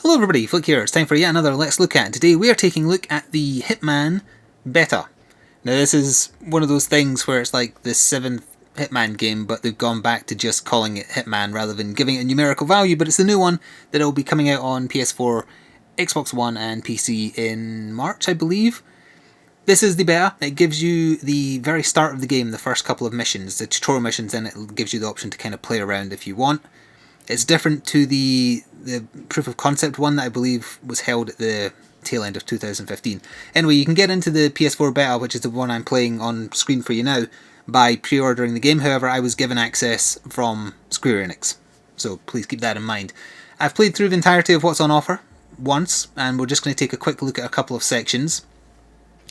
Hello everybody, Flick here. It's time for yet another Let's Look At. Today we are taking a look at the Hitman Beta. Now this is one of those things where it's like the 7th Hitman game, but they've gone back to just calling it Hitman rather than giving it a numerical value, but it's the new one that will be coming out on PS4, Xbox One and PC in March, I believe. This is the beta. It gives you the very start of the game, the first couple of missions, the tutorial missions, and it gives you the option to kind of play around if you want. It's different to the proof of concept one that I believe was held at the tail end of 2015. Anyway, you can get into the PS4 Beta, which is the one I'm playing on screen for you now, by pre-ordering the game. However, I was given access from Square Enix, so please keep that in mind. I've played through the entirety of what's on offer once, and we're just going to take a quick look at a couple of sections.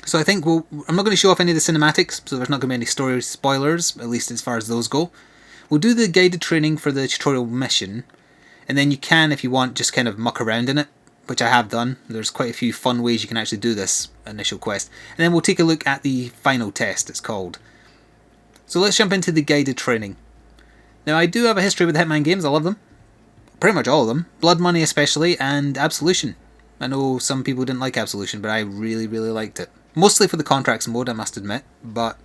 So I think I'm not going to show off any of the cinematics, so there's not going to be any story spoilers, at least as far as those go. We'll do the guided training for the tutorial mission, and then you can, if you want, just kind of muck around in it, which I have done. There's quite a few fun ways you can actually do this initial quest. And then we'll take a look at the final test, it's called. So let's jump into the guided training. Now I do have a history with Hitman games, I love them. Pretty much all of them. Blood Money especially, and Absolution. I know some people didn't like Absolution, but I really, really liked it. Mostly for the contracts mode, I must admit, but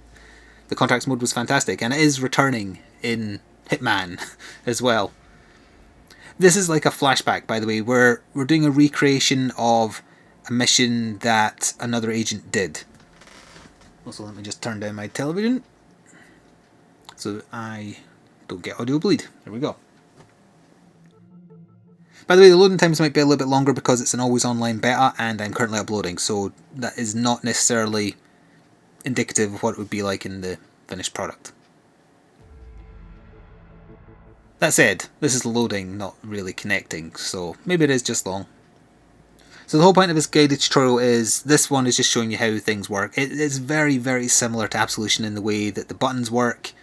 the contracts mode was fantastic, and it is returning in Hitman as well. This is like a flashback, by the way. We're doing a recreation of a mission that another agent did. Also, let me just turn down my television so that I don't get audio bleed. There we go. By the way, the loading times might be a little bit longer because it's an always online beta and I'm currently uploading, so that is not necessarily indicative of what it would be like in the finished product. That said, this is loading, not really connecting, so maybe it is just long. So the whole point of this guided tutorial is, this one is just showing you how things work. It is very, very similar to Absolution in the way that the buttons work,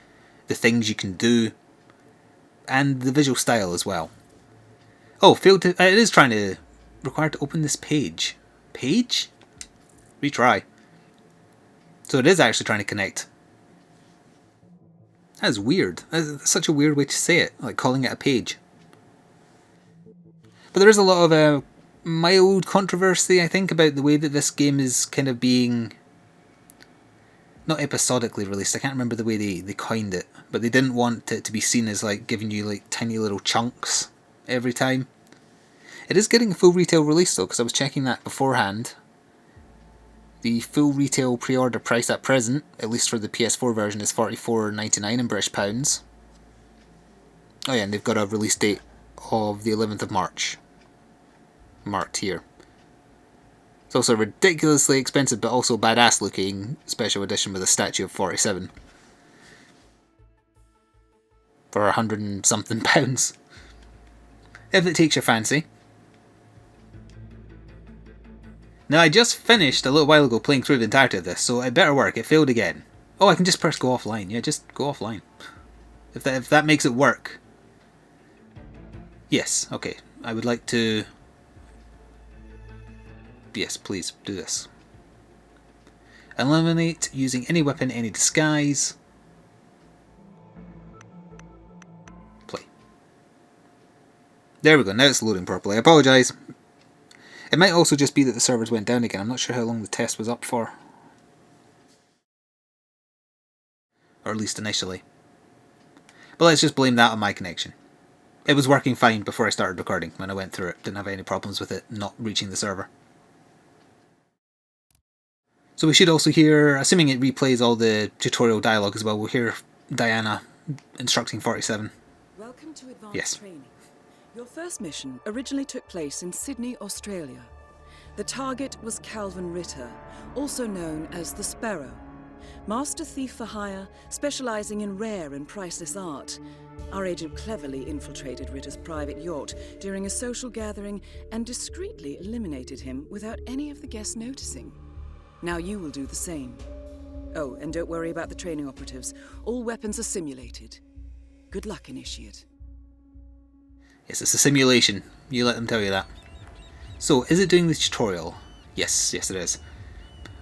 the things you can do, and the visual style as well. Oh, it is trying to, required to open this page. Page? Retry. So it is actually trying to connect. That's weird. That's such a weird way to say it, like calling it a page. But there is a lot of mild controversy, I think, about the way that this game is kind of being not episodically released. I can't remember the way they coined it, but they didn't want it to be seen as like giving you like tiny little chunks every time. It is getting a full retail release though, because I was checking that beforehand. The full retail pre-order price at present, at least for the PS4 version, is £44.99 in British pounds. Oh yeah, and they've got a release date of the 11th of March. Marked here. It's also a ridiculously expensive but also badass looking special edition with a statue of 47. For £100 and something. If it takes your fancy. Now I just finished a little while ago playing through the entirety of this, so it better work. It failed again. Oh, I can just press go offline. Yeah, just go offline. If that makes it work. Yes, okay. I would like to... Yes, please, do this. Eliminate using any weapon, any disguise. Play. There we go, now it's loading properly. I apologise. It might also just be that the servers went down again. I'm not sure how long the test was up for. Or at least initially. But let's just blame that on my connection. It was working fine before I started recording when I went through it. Didn't have any problems with it not reaching the server. So we should also hear, assuming it replays all the tutorial dialogue as well, we'll hear Diana instructing 47. Welcome to advanced Yes. training. Your first mission originally took place in Sydney, Australia. The target was Calvin Ritter, also known as the Sparrow. Master thief for hire, specializing in rare and priceless art. Our agent cleverly infiltrated Ritter's private yacht during a social gathering and discreetly eliminated him without any of the guests noticing. Now you will do the same. Oh, and don't worry about the training operatives. All weapons are simulated. Good luck, Initiate. Yes, it's a simulation. You let them tell you that. So, is it doing the tutorial? Yes, it is.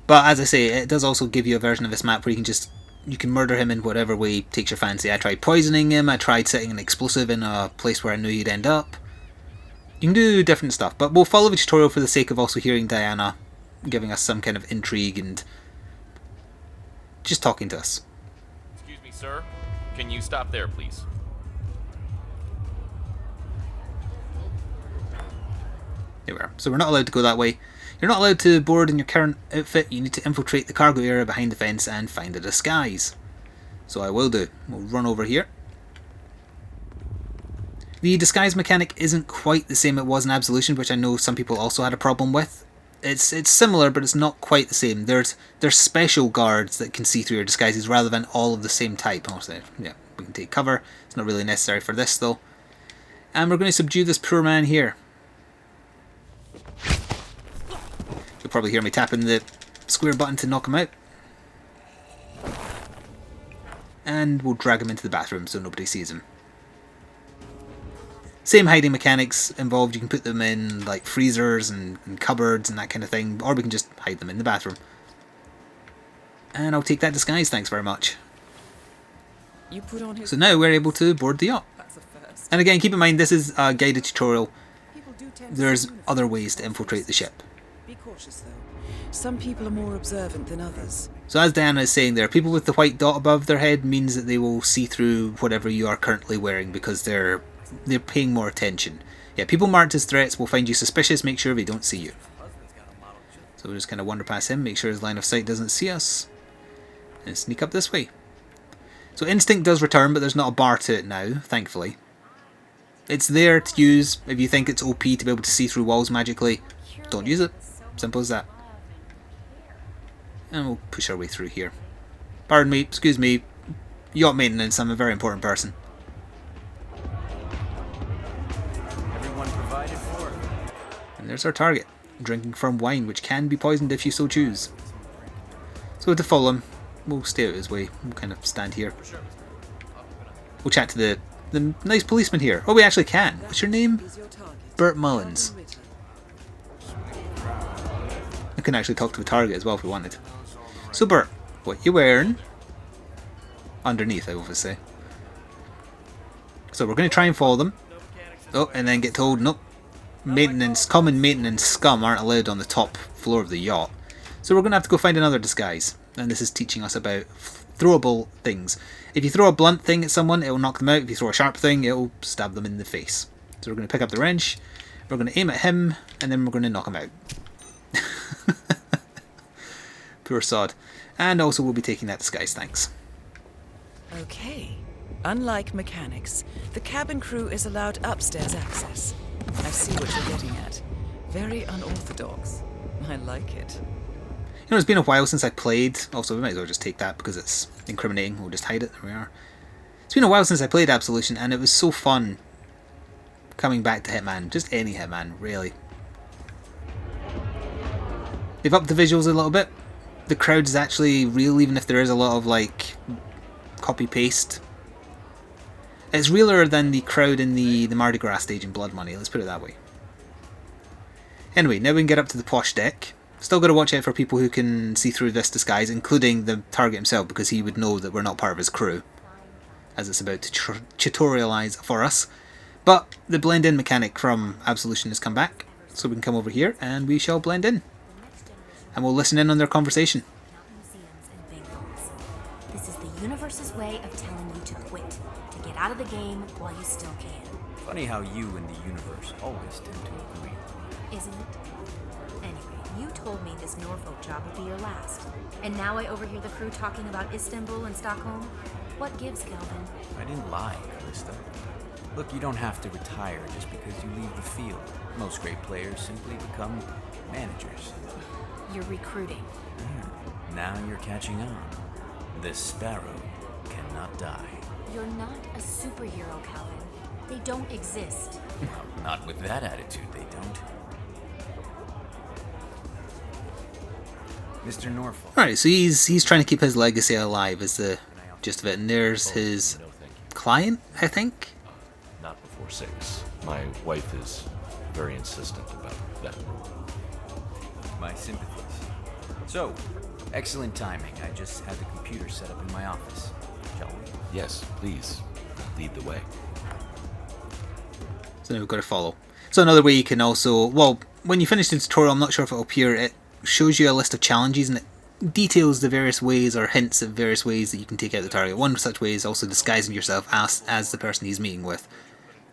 But as I say, it does also give you a version of this map where you can murder him in whatever way takes your fancy. I tried poisoning him, I tried setting an explosive in a place where I knew he'd end up. You can do different stuff, but we'll follow the tutorial for the sake of also hearing Diana giving us some kind of intrigue and just talking to us. Excuse me, sir. Can you stop there, please? There we are. So we're not allowed to go that way. You're not allowed to board in your current outfit. You need to infiltrate the cargo area behind the fence and find a disguise. So I will do. We'll run over here. The disguise mechanic isn't quite the same it was in Absolution, which I know some people also had a problem with. It's similar, but it's not quite the same. There's special guards that can see through your disguises rather than all of the same type. Honestly, yeah, we can take cover. It's not really necessary for this though. And we're going to subdue this poor man here. You'll probably hear me tapping the square button to knock him out. And we'll drag him into the bathroom so nobody sees him. Same hiding mechanics involved. You can put them in like freezers and cupboards and that kind of thing, or we can just hide them in the bathroom. And I'll take that disguise, thanks very much. You put on his... So now we're able to board the yacht. That's a first. And again, keep in mind this is a guided tutorial. People do tend to There's see other uniforms ways to infiltrate the ship. Be cautious, though. Some people are more observant than others. So as Diana is saying there, people with the white dot above their head means that they will see through whatever you are currently wearing because they're paying more attention. Yeah, people marked as threats will find you suspicious, make sure they don't see you. So we'll just kind of wander past him, make sure his line of sight doesn't see us, and sneak up this way. So instinct does return, but there's not a bar to it now, thankfully. It's there to use if you think it's OP to be able to see through walls magically. Don't use it. Simple as that. And we'll push our way through here. Pardon me, excuse me. Yacht maintenance, I'm a very important person. And there's our target, drinking firm wine, which can be poisoned if you so choose. So to follow him, we'll stay out his way. We'll kind of stand here. We'll chat to the nice policeman here. Oh, we actually can. What's your name? Bert Mullins. I can actually talk to a target as well if we wanted. So Bert, what you wearing? Underneath, I obviously. So we're going to try and follow them. Oh, and then get told, nope. Common maintenance scum aren't allowed on the top floor of the yacht. So we're going to have to go find another disguise. And this is teaching us about throwable things. If you throw a blunt thing at someone, it will knock them out. If you throw a sharp thing, it will stab them in the face. So we're going to pick up the wrench. We're going to aim at him, and then we're going to knock him out. Poor sod. And also we'll be taking that disguise, thanks. Okay. Unlike mechanics, the cabin crew is allowed upstairs access. I see what you're getting at. Very unorthodox. I like it. You know, it's been a while since I played. Also, we might as well just take that because it's incriminating. We'll just hide it. There we are. It's been a while since I played Absolution, and it was so fun coming back to Hitman. Just any Hitman, really. They've upped the visuals a little bit. The crowd is actually real, even if there is a lot of, like, copy-paste. It's realer than the crowd in the Mardi Gras stage in Blood Money, let's put it that way. Anyway, now we can get up to the posh deck. Still got to watch out for people who can see through this disguise, including the target himself, because he would know that we're not part of his crew, as it's about to tutorialize for us. But the blend-in mechanic from Absolution has come back, so we can come over here and we shall blend in. And we'll listen in on their conversation. This is the universe's way of telling you to quit, to get out of the game while you still can. Funny how you and the universe always tend to agree. Isn't it? Anyway, you told me this Norfolk job would be your last. And now I overhear the crew talking about Istanbul and Stockholm. What gives, Kelvin? I didn't lie, Callista. Look, you don't have to retire just because you leave the field. Most great players simply become managers. You're recruiting. Now you're catching on. This sparrow cannot die. You're not a superhero, Calvin. They don't exist. Not with that attitude, they don't. Mr. Norfolk. Alright, so he's trying to keep his legacy alive is the gist of it. And there's his client, I think? Not before 6. My wife is very insistent about that rule. My sympathies. So, excellent timing. I just had the computer set up in my office. Shall we? Yes, please, lead the way. So now we've got to follow. So another way you can also, well, when you finish the tutorial, I'm not sure if it'll appear, it shows you a list of challenges and it details the various ways or hints at various ways that you can take out the target. One such way is also disguising yourself as the person he's meeting with,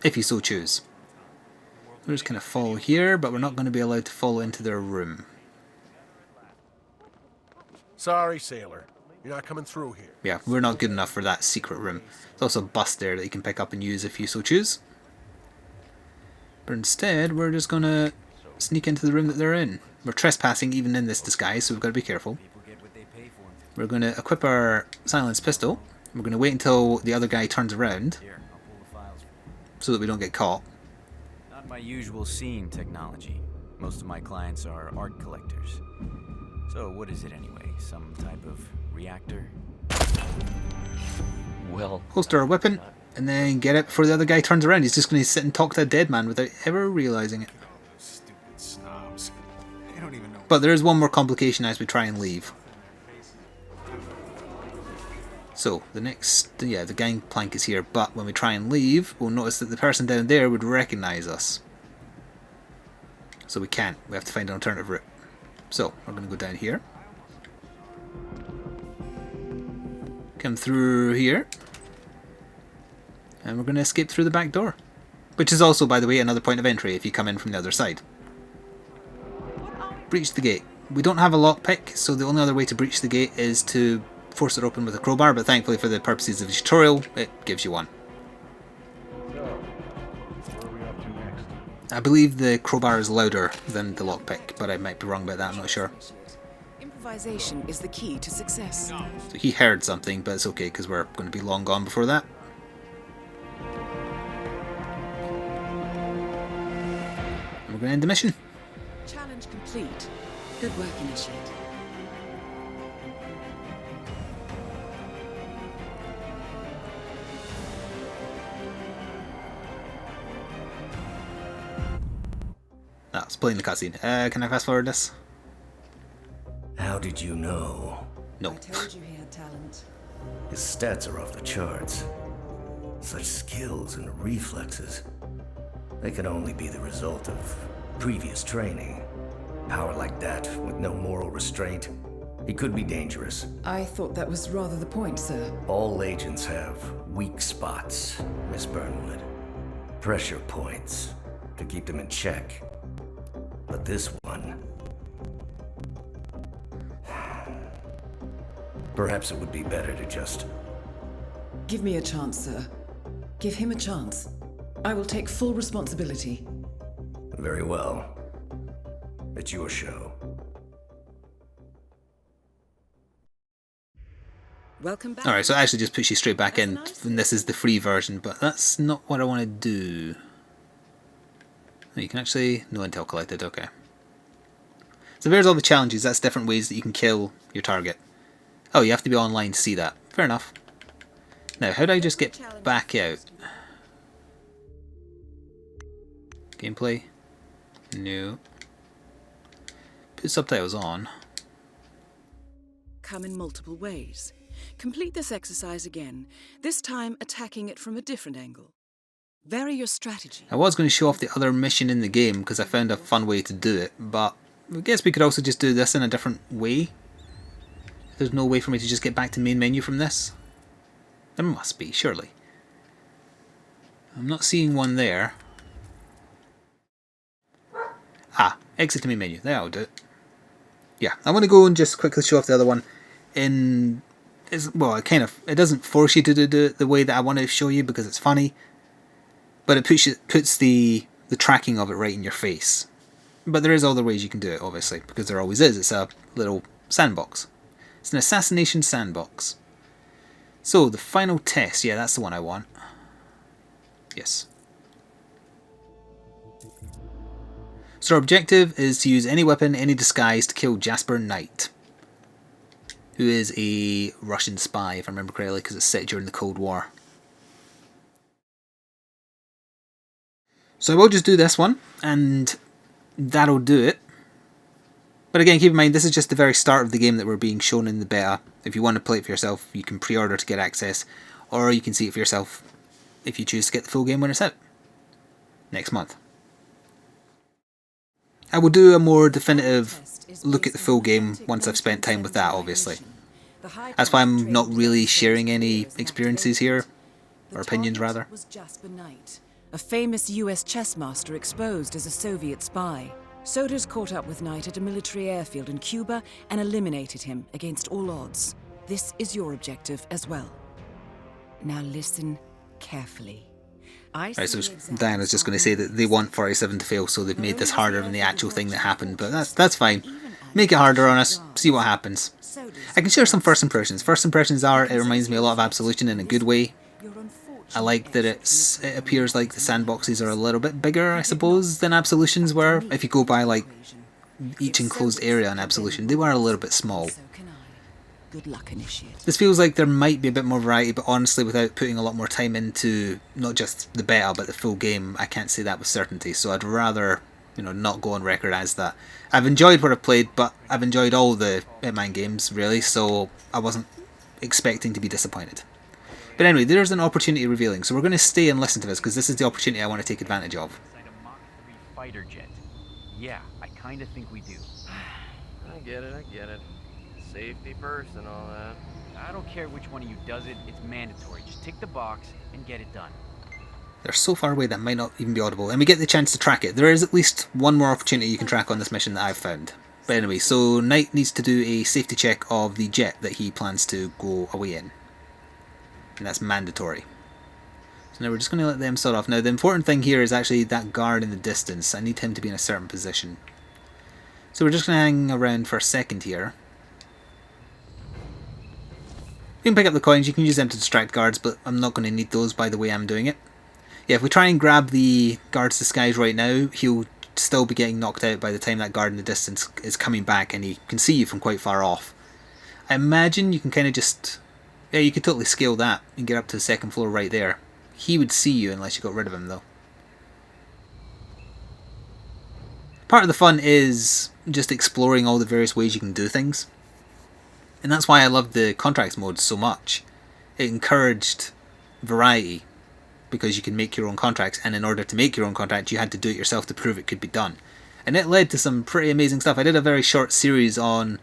if you so choose. We're just going to follow here, but we're not going to be allowed to follow into their room. Sorry, sailor. You're not coming through here. Yeah, we're not good enough for that secret room. There's also a bus there that you can pick up and use if you so choose. But instead, we're just going to sneak into the room that they're in. We're trespassing even in this disguise, so we've got to be careful. We're going to equip our silenced pistol. We're going to wait until the other guy turns around so that we don't get caught. Not my usual scene technology. Most of my clients are art collectors. So what is it anyway? Some type of reactor? Well, Holster our weapon and then get it before the other guy turns around. He's just going to sit and talk to a dead man without ever realising it. Stupid snobs. They don't even know. But there is one more complication as we try and leave. So, the next, yeah, the gangplank is here, but when we try and leave, we'll notice that the person down there would recognise us. So we can't. We have to find an alternative route. So, we're going to go down here. Come through here. And we're going to escape through the back door. Which is also, by the way, another point of entry if you come in from the other side. Breach the gate. We don't have a lockpick, so the only other way to breach the gate is to force it open with a crowbar, but thankfully for the purposes of the tutorial, it gives you one. So, where are we up to next? I believe the crowbar is louder than the lockpick, but I might be wrong about that, I'm not sure. Improvisation is the key to success. So he heard something, but it's okay because we're going to be long gone before that. And we're going to end the mission. Challenge complete. Good work, Initiate. That's playing the cutscene. Can I fast forward this? How did you know? No. I told you he had talent. His stats are off the charts. Such skills and reflexes. They can only be the result of previous training. Power like that, with no moral restraint, he could be dangerous. I thought that was rather the point, sir. All agents have weak spots, Miss Burnwood. Pressure points to keep them in check. But this one... Perhaps it would be better to just... Give me a chance, sir. Give him a chance. I will take full responsibility. Very well. It's your show. Welcome back. Alright, so it actually just puts you straight back in, and this is the free version, but that's not what I want to do. Oh, you can actually... No intel collected, okay. So there's all the challenges, that's different ways that you can kill your target. Oh, you have to be online to see that. Fair enough. Now, how do I just get back out? Gameplay? No. Put subtitles on. Come in multiple ways. Complete this exercise again, this time attacking it from a different angle. Vary your strategy. I was going to show off the other mission in the game because I found a fun way to do it, but I guess we could also just do this in a different way. There's no way for me to just get back to main menu from this. There must be, surely. I'm not seeing one there. Ah, exit to main menu. There, I'll do it. Yeah, I want to go and just quickly show off the other one. Well, it doesn't force you to do it the way that I want to show you because it's funny, but it puts the tracking of it right in your face. But there is other ways you can do it, obviously, because there always is. It's a little sandbox. It's an assassination sandbox. So, the final test. Yeah, that's the one I want. Yes. So our objective is to use any weapon, any disguise to kill Jasper Knight, who is a Russian spy, if I remember correctly, because it's set during the Cold War. So I will just do this one, and that'll do it. But again, keep in mind, this is just the very start of the game that we're being shown in the beta. If you want to play it for yourself, you can pre-order to get access, or you can see it for yourself if you choose to get the full game when it's out. next month. I will do a more definitive look at the full game once I've spent time with that, obviously. That's why I'm not really sharing any experiences here, or opinions rather. Was Jasper Knight, a famous US chess master exposed as a Soviet spy. Sodas caught up with Knight at a military airfield in Cuba and eliminated him against all odds. This is your objective as well. Now listen carefully. Right, so Diana's just going to say that they want 47 to fail, so they've made this harder than the actual thing that happened, but that's fine. Make it harder on us, see what happens. I can share some first impressions. First impressions are, it reminds me a lot of Absolution in a good way. I like that it appears like the sandboxes are a little bit bigger, I suppose, than Absolution's were. If you go by like each enclosed area in Absolution, they were a little bit small. Good luck, Initiate. This feels like there might be a bit more variety, but honestly, without putting a lot more time into not just the beta, but the full game, I can't say that with certainty. So I'd rather, not go on record as that. I've enjoyed what I've played, but I've enjoyed all the Hitman games, really, so I wasn't expecting to be disappointed. But anyway, there's an opportunity revealing, so we're going to stay and listen to this, because this is the opportunity I want to take advantage of. Fighter jet. Yeah, I kind of think we do. I get it. Safety first and all that. I don't care which one of you does it, it's mandatory. Just tick the box and get it done. They're so far away that might not even be audible, and we get the chance to track it. There is at least one more opportunity you can track on this mission that I've found. But anyway, so Knight needs to do a safety check of the jet that he plans to go away in. And that's mandatory. So now we're just going to let them start off. Now the important thing here is actually that guard in the distance. I need him to be in a certain position. So we're just going to hang around for a second here. You can pick up the coins, you can use them to distract guards, but I'm not going to need those by the way I'm doing it. Yeah, if we try and grab the guard's disguise right now, he'll still be getting knocked out by the time that guard in the distance is coming back and he can see you from quite far off. I imagine you can kind of just... Yeah, you could totally scale that and get up to the second floor right there. He would see you unless you got rid of him though. Part of the fun is just exploring all the various ways you can do things. And that's why I loved the contracts mode so much. It encouraged variety, because you can make your own contracts, and in order to make your own contract you had to do it yourself to prove it could be done. And it led to some pretty amazing stuff. I did a very short series on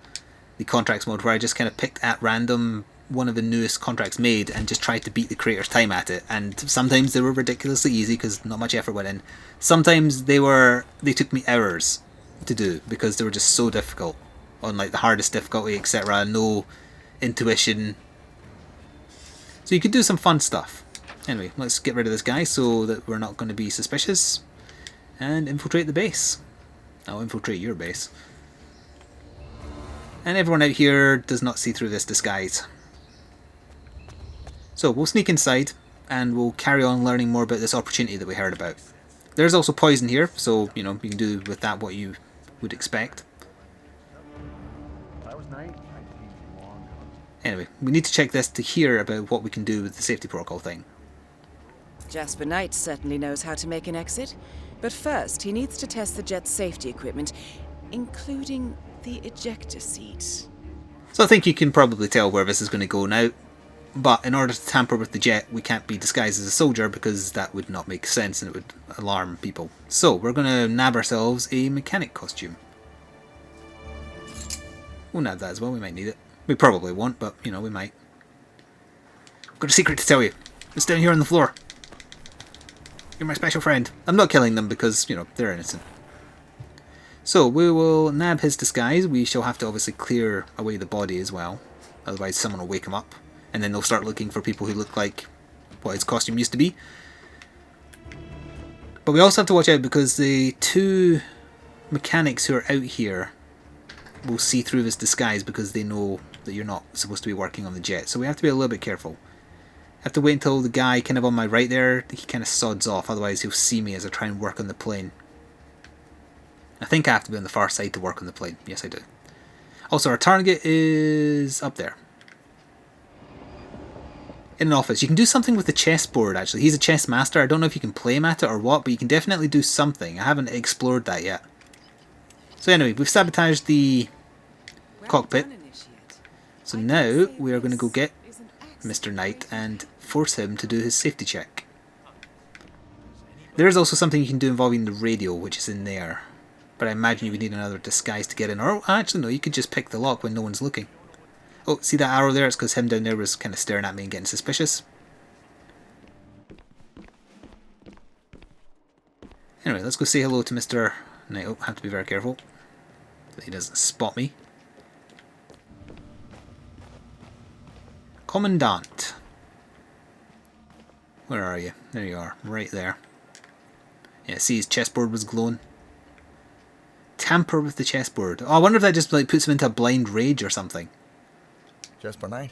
the contracts mode where I just kind of picked at random one of the newest contracts made and just tried to beat the creator's time at it. And sometimes they were ridiculously easy because not much effort went in. Sometimes they took me hours to do because they were just so difficult. On like the hardest difficulty, etc. No intuition. So you could do some fun stuff. Anyway, let's get rid of this guy so that we're not going to be suspicious. And infiltrate the base. I'll infiltrate your base. And everyone out here does not see through this disguise. So we'll sneak inside and we'll carry on learning more about this opportunity that we heard about. There's also poison here, so you can do with that what you would expect. Anyway, we need to check this to hear about what we can do with the safety protocol thing. Jasper Knight certainly knows how to make an exit, but first he needs to test the jet's safety equipment, including the ejector seat. So I think you can probably tell where this is going to go now, but in order to tamper with the jet we can't be disguised as a soldier because that would not make sense and it would alarm people. So we're going to nab ourselves a mechanic costume. We'll nab that as well, we might need it. We probably won't, but, we might. I've got a secret to tell you. It's down here on the floor. You're my special friend. I'm not killing them because, they're innocent. So, we will nab his disguise. We shall have to obviously clear away the body as well. Otherwise someone will wake him up. And then they'll start looking for people who look like what his costume used to be. But we also have to watch out because the two mechanics who are out here will see through this disguise because they know that you're not supposed to be working on the jet. So we have to be a little bit careful. I have to wait until the guy kind of on my right there, he kind of sods off, otherwise he'll see me as I try and work on the plane. I think I have to be on the far side to work on the plane. Yes, I do. Also, our target is up there. In an office. You can do something with the chessboard, actually. He's a chess master. I don't know if you can play him at it or what, but you can definitely do something. I haven't explored that yet. So anyway, we've sabotaged the cockpit. So now we are going to go get Mr. Knight and force him to do his safety check. There is also something you can do involving the radio, which is in there. But I imagine you would need another disguise to get in. Or actually no, you could just pick the lock when no one's looking. Oh, see that arrow there? It's because him down there was kind of staring at me and getting suspicious. Anyway, let's go say hello to Mr. Knight. Oh, have to be very careful that he doesn't spot me. Commandant. Where are you? There you are, right there. Yeah, see his chessboard was glowing. Tamper with the chessboard. Oh, I wonder if that just like puts him into a blind rage or something. Jasper Knight,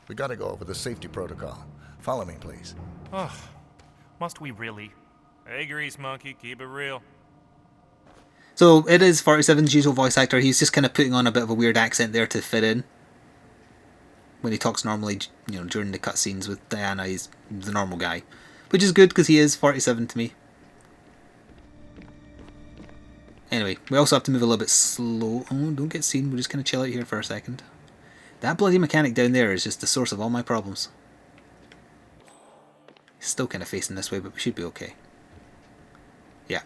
we gotta go over the safety protocol. Follow me, please. Ugh, must we really? Hey, Grease Monkey, keep it real. So it is 47's usual voice actor. He's just kind of putting on a bit of a weird accent there to fit in. When he talks normally, you know, during the cutscenes with Diana, he's the normal guy. Which is good because he is 47 to me. Anyway, we also have to move a little bit slow. Oh, don't get seen. We'll just kind of chill out here for a second. That bloody mechanic down there is just the source of all my problems. He's still kind of facing this way, but we should be okay. Yeah.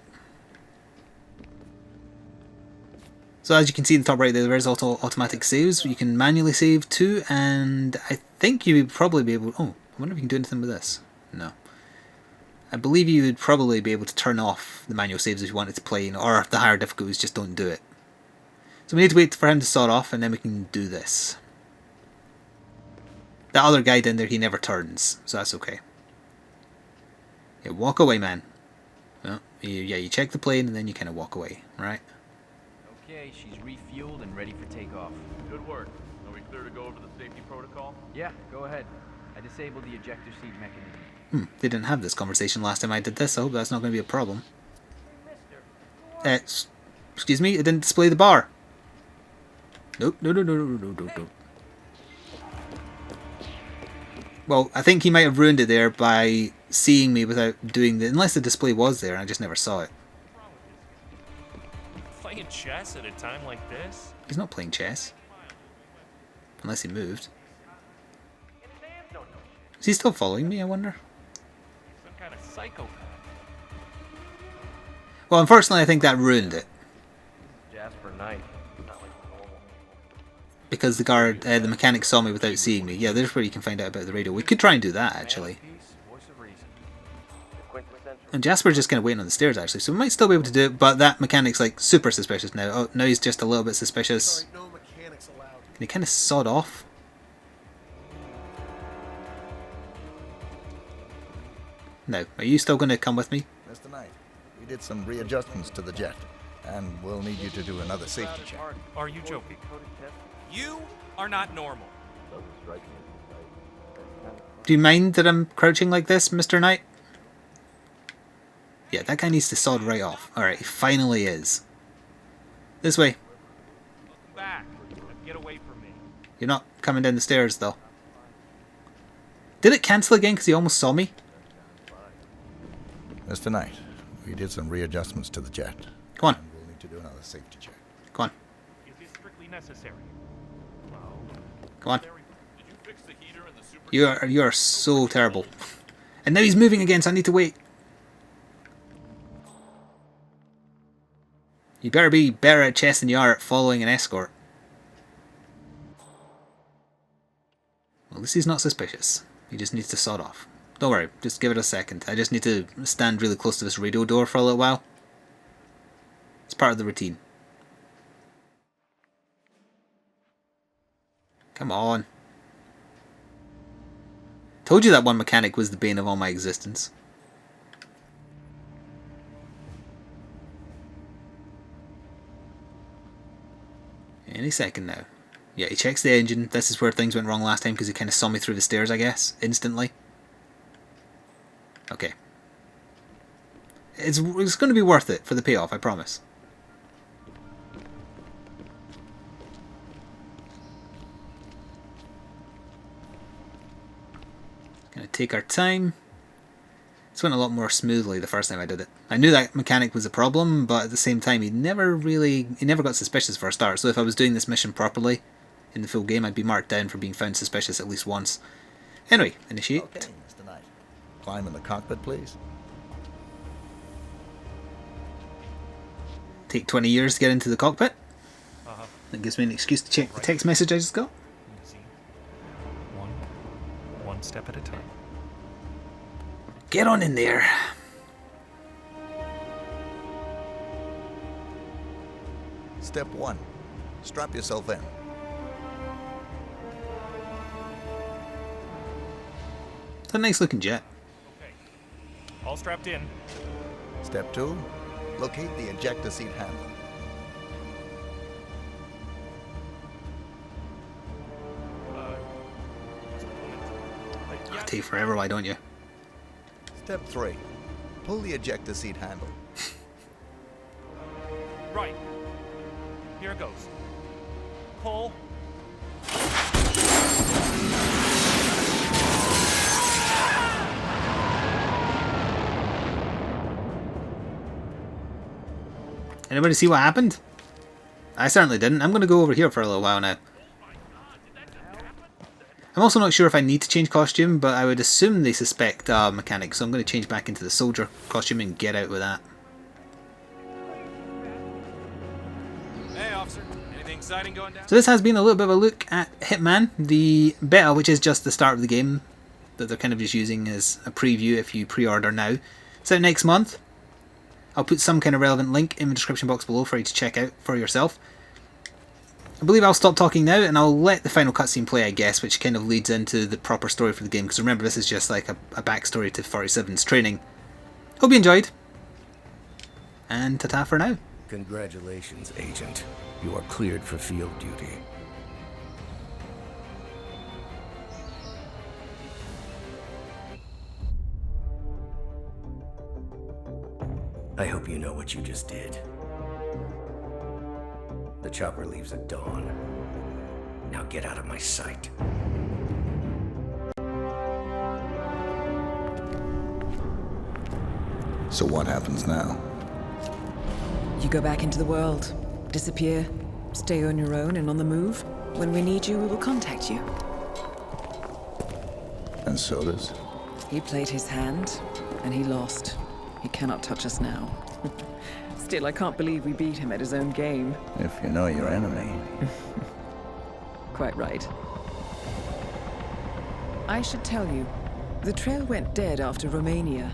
So as you can see in the top right there is automatic saves. You can manually save too, and I think you would probably be able... Oh, I wonder if you can do anything with this. No. I believe you would probably be able to turn off the manual saves if you wanted to play, or the higher difficulties just don't do it. So we need to wait for him to sort off, and then we can do this. That other guy down there, he never turns, so that's okay. Yeah, walk away, man. Well, you check the plane, and then you kind of walk away, right? Okay, she's refueled and ready for takeoff. Good work. Are we clear to go over the safety protocol? Yeah, go ahead. I disabled the ejector seat mechanism. They didn't have this conversation last time I did this. I hope that's not going to be a problem. Excuse me, it didn't display the bar. Nope, no. Well, I think he might have ruined it there by seeing me without doing the... Unless the display was there and I just never saw it. Playing chess at a time like this? He's not playing chess. Unless he moved. Is he still following me, I wonder? Some kind of psychopath. Well, unfortunately, I think that ruined it. Jasper Knight. Not like normal. Because the mechanic saw me without seeing me. Yeah, there's where you can find out about the radio. We could try and do that, actually. And Jasper's just kind of waiting on the stairs, actually, so we might still be able to do it, but that mechanic's, like, super suspicious now. Oh, now he's just a little bit suspicious. Can he kind of sod off? No. Are you still going to come with me? Mr. Knight, we did some readjustments to the jet, and we'll need you to do another safety check. Are you joking? You are not normal. Do you mind that I'm crouching like this, Mr. Knight? Yeah, that guy needs to sod right off. Alright, he finally is. This way. Back. Get away from me. You're not coming down the stairs, though. Did it cancel again because he almost saw me? Mr. Knight, we did some readjustments to the jet. Come on. And we'll need to do another safety check. Come on. Is this strictly necessary? Come on. Did you fix the heater in the super... You are so terrible. And now he's moving again, so I need to wait. You better be better at chess than you are at following an escort. Well, this is not suspicious. He just needs to sod off. Don't worry, just give it a second. I just need to stand really close to this radio door for a little while. It's part of the routine. Come on. Told you that one mechanic was the bane of all my existence. Any second now. Yeah, he checks the engine. This is where things went wrong last time because he kind of saw me through the stairs, I guess, instantly. Okay. It's going to be worth it for the payoff, I promise. Gonna take our time. This went a lot more smoothly the first time I did it. I knew that mechanic was a problem, but at the same time he never got suspicious for a start, so if I was doing this mission properly in the full game I'd be marked down for being found suspicious at least once. Anyway, initiate. Okay, Mr. Knight. Climb in the cockpit, please. Take 20 years to get into the cockpit. Uh-huh. That gives me an excuse to check the text message I just got. Easy. One step at a time. Get on in there. Step 1. Strap yourself in. It's a nice looking jet. Okay. All strapped in. Step 2. Locate the ejector seat handle. It'll take forever, why don't you? Step 3. Pull the ejector seat handle. Right. Here it goes. Pull. Anybody see what happened? I certainly didn't. I'm going to go over here for a little while now. I'm also not sure if I need to change costume, but I would assume they suspect mechanic, so I'm going to change back into the soldier costume and get out with that. Hey, officer. Anything exciting going down? So this has been a little bit of a look at Hitman, the beta, which is just the start of the game that they're kind of just using as a preview if you pre-order now. It's out next month. I'll put some kind of relevant link in the description box below for you to check out for yourself. I believe I'll stop talking now and I'll let the final cutscene play, I guess, which kind of leads into the proper story for the game, because remember this is just like a backstory to 47's training. Hope you enjoyed, and ta-ta for now. Congratulations, Agent. You are cleared for field duty. I hope you know what you just did. The chopper leaves at dawn. Now get out of my sight. So what happens now? You go back into the world, disappear, stay on your own and on the move. When we need you, we will contact you. And so does? He played his hand, and he lost. He cannot touch us now. Still, I can't believe we beat him at his own game. If you know your enemy. Quite right. I should tell you, the trail went dead after Romania.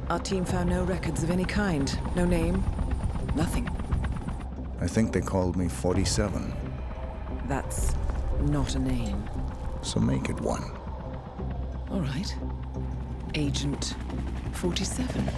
Our team found no records of any kind. No name. Nothing. I think they called me 47. That's not a name. So make it one. All right. Agent 47.